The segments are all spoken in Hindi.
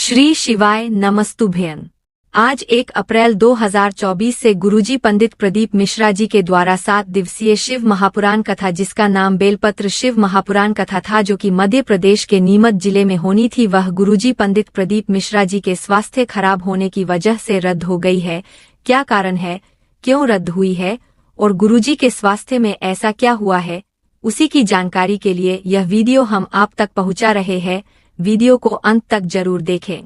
श्री शिवाय नमस्तुभ्यं। आज 1 अप्रैल 2024 से गुरुजी पंडित प्रदीप मिश्रा जी के द्वारा 7 दिवसीय शिव महापुराण कथा, जिसका नाम बेलपत्र शिव महापुराण कथा था, जो कि मध्य प्रदेश के नीमच जिले में होनी थी, वह गुरुजी पंडित प्रदीप मिश्रा जी के स्वास्थ्य खराब होने की वजह से रद्द हो गई है। क्या कारण है, क्यों रद्द हुई है और गुरुजी के स्वास्थ्य में ऐसा क्या हुआ है, उसी की जानकारी के लिए यह वीडियो हम आप तक पहुंचा रहे हैं। वीडियो को अंत तक जरूर देखें।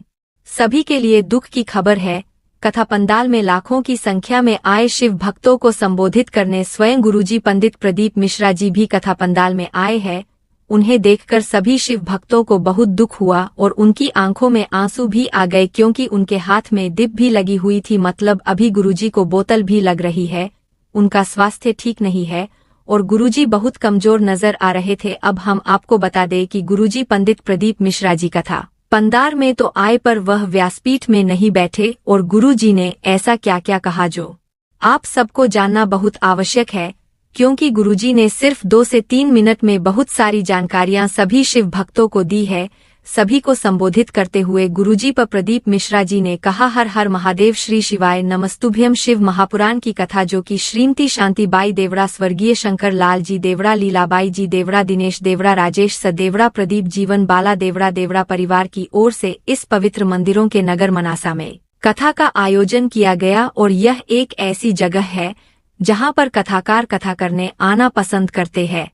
सभी के लिए दुख की खबर है। कथा पंडाल में लाखों की संख्या में आए शिव भक्तों को संबोधित करने स्वयं गुरुजी पंडित प्रदीप मिश्रा जी भी कथा पंडाल में आए हैं। उन्हें देखकर सभी शिव भक्तों को बहुत दुख हुआ और उनकी आंखों में आंसू भी आ गए, क्योंकि उनके हाथ में डिप भी लगी हुई थी, मतलब अभी गुरुजी को बोतल भी लग रही है। उनका स्वास्थ्य ठीक नहीं है और गुरुजी बहुत कमजोर नजर आ रहे थे। अब हम आपको बता दें कि गुरुजी पंडित प्रदीप मिश्रा जी कथा पंडाल में तो आए, पर वह व्यासपीठ में नहीं बैठे और गुरुजी ने ऐसा क्या क्या कहा जो आप सबको जानना बहुत आवश्यक है, क्योंकि गुरुजी ने सिर्फ 2 से 3 मिनट में बहुत सारी जानकारियां सभी शिव भक्तों को दी है। सभी को संबोधित करते हुए गुरुजी प्रदीप मिश्रा जी ने कहा, हर हर महादेव, श्री शिवाय नमस्तुभ्यं। शिव महापुराण की कथा, जो कि श्रीमती शांतिबाई देवड़ा, स्वर्गीय शंकर लाल जी देवड़ा, लीलाबाई जी देवड़ा, दिनेश देवड़ा, राजेश स देवड़ा, प्रदीप जीवन बाला देवड़ा, देवड़ा परिवार की ओर से इस पवित्र मंदिरों के नगर मनासा में कथा का आयोजन किया गया। और यह एक ऐसी जगह है जहां पर कथाकार कथा करने आना पसंद करते हैं।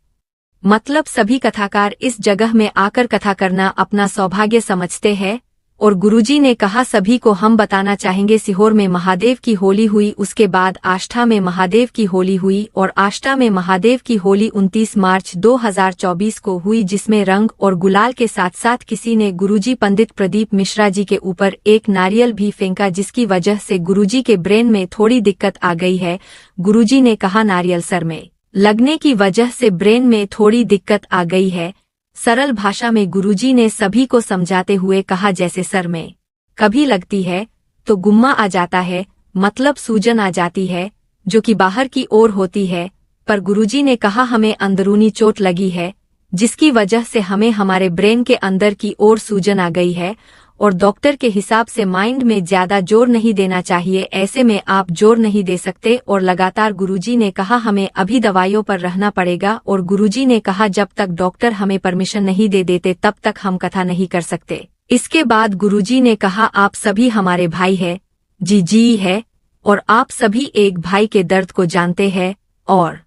मतलब सभी कथाकार इस जगह में आकर कथा करना अपना सौभाग्य समझते हैं। और गुरुजी ने कहा, सभी को हम बताना चाहेंगे, सीहोर में महादेव की होली हुई, उसके बाद आष्ठा में महादेव की होली हुई और आष्ठा में महादेव की होली 29 मार्च 2024 को हुई, जिसमें रंग और गुलाल के साथ साथ किसी ने गुरुजी पंडित प्रदीप मिश्रा जी के ऊपर एक नारियल भी फेंका, जिसकी वजह से गुरुजी के ब्रेन में थोड़ी दिक्कत आ गई है। गुरुजी ने कहा, नारियल सर में लगने की वजह से ब्रेन में थोड़ी दिक्कत आ गई है। सरल भाषा में गुरुजी ने सभी को समझाते हुए कहा, जैसे सर में कभी लगती है तो गुम्मा आ जाता है, मतलब सूजन आ जाती है, जो कि बाहर की ओर होती है। पर गुरुजी ने कहा, हमें अंदरूनी चोट लगी है, जिसकी वजह से हमें हमारे ब्रेन के अंदर की ओर सूजन आ गई है और डॉक्टर के हिसाब से माइंड में ज्यादा जोर नहीं देना चाहिए, ऐसे में आप जोर नहीं दे सकते। और लगातार गुरुजी ने कहा, हमें अभी दवाइयों पर रहना पड़ेगा। और गुरुजी ने कहा, जब तक डॉक्टर हमें परमिशन नहीं दे देते तब तक हम कथा नहीं कर सकते। इसके बाद गुरुजी ने कहा, आप सभी हमारे भाई है, जी है, और आप सभी एक भाई के दर्द को जानते हैं। और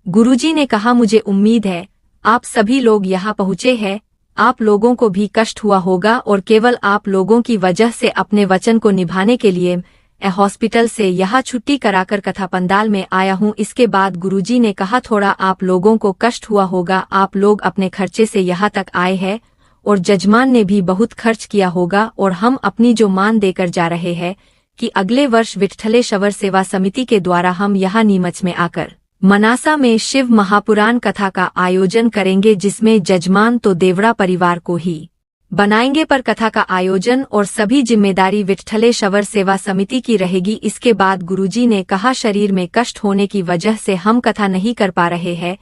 गुरुजी ने कहा, मुझे उम्मीद है आप सभी लोग यहाँ पहुँचे हैं, आप लोगों को भी कष्ट हुआ होगा और केवल आप लोगों की वजह से अपने वचन को निभाने के लिए हॉस्पिटल से यहाँ छुट्टी कराकर कथा पंडाल में आया हूँ। इसके बाद गुरुजी ने कहा, थोड़ा आप लोगों को कष्ट हुआ होगा, आप लोग अपने खर्चे से यहाँ तक आए हैं और जजमान ने भी बहुत खर्च किया होगा, और हम अपनी जो मान देकर जा रहे हैं कि अगले वर्ष विठ्ठलेश्वर सेवा समिति के द्वारा हम यहाँ नीमच में आकर मनासा में शिव महापुराण कथा का आयोजन करेंगे, जिसमें जजमान तो देवड़ा परिवार को ही बनाएंगे, पर कथा का आयोजन और सभी जिम्मेदारी विठ्ठलेश्वर सेवा समिति की रहेगी। इसके बाद गुरुजी ने कहा, शरीर में कष्ट होने की वजह से हम कथा नहीं कर पा रहे हैं,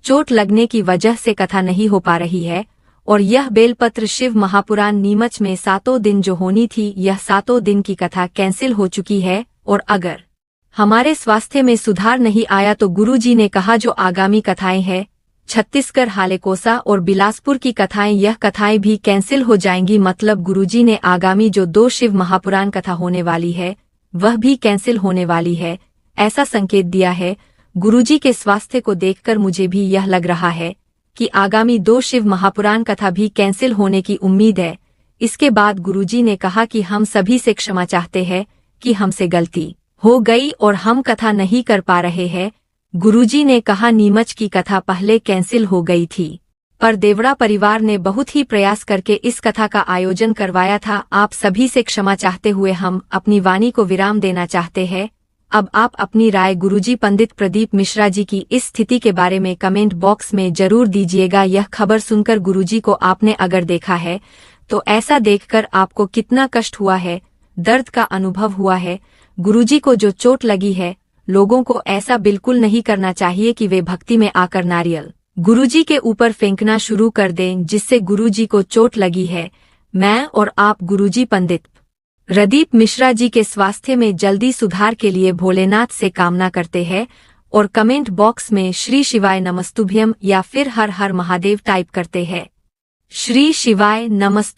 चोट लगने की वजह से कथा नहीं हो पा रही है, और यह बेलपत्र शिव महापुराण नीमच में 7 दिन जो होनी थी, यह 7 दिन की कथा कैंसिल हो चुकी है। और अगर हमारे स्वास्थ्य में सुधार नहीं आया तो गुरुजी ने कहा, जो आगामी कथाएं हैं छत्तीसगढ़, हालेकोसा और बिलासपुर की कथाएं, यह कथाएं भी कैंसिल हो जाएंगी। मतलब गुरुजी ने आगामी जो 2 शिव महापुराण कथा होने वाली है वह भी कैंसिल होने वाली है, ऐसा संकेत दिया है। गुरुजी के स्वास्थ्य को देखकर मुझे भी यह लग रहा है कि आगामी 2 शिव महापुराण कथा भी कैंसिल होने की उम्मीद है। इसके बाद गुरुजी ने कहा कि हम सभी से क्षमा चाहते हैं कि हमसे गलती हो गई और हम कथा नहीं कर पा रहे हैं। गुरुजी ने कहा, नीमच की कथा पहले कैंसिल हो गई थी, पर देवड़ा परिवार ने बहुत ही प्रयास करके इस कथा का आयोजन करवाया था। आप सभी से क्षमा चाहते हुए हम अपनी वाणी को विराम देना चाहते हैं। अब आप अपनी राय गुरुजी पंडित प्रदीप मिश्रा जी की इस स्थिति के बारे में कमेंट बॉक्स में जरूर दीजिएगा। यह खबर सुनकर गुरुजी को आपने अगर देखा है तो ऐसा देखकर आपको कितना कष्ट हुआ है, दर्द का अनुभव हुआ है। गुरुजी को जो चोट लगी है, लोगों को ऐसा बिल्कुल नहीं करना चाहिए कि वे भक्ति में आकर नारियल गुरुजी के ऊपर फेंकना शुरू कर दें, जिससे गुरुजी को चोट लगी है। मैं और आप गुरुजी पंडित प्रदीप मिश्रा जी के स्वास्थ्य में जल्दी सुधार के लिए भोलेनाथ से कामना करते हैं और कमेंट बॉक्स में श्री शिवाय नमस्तुभ्यम या फिर हर हर महादेव टाइप करते हैं। श्री शिवाय नमस्तुभ्यम।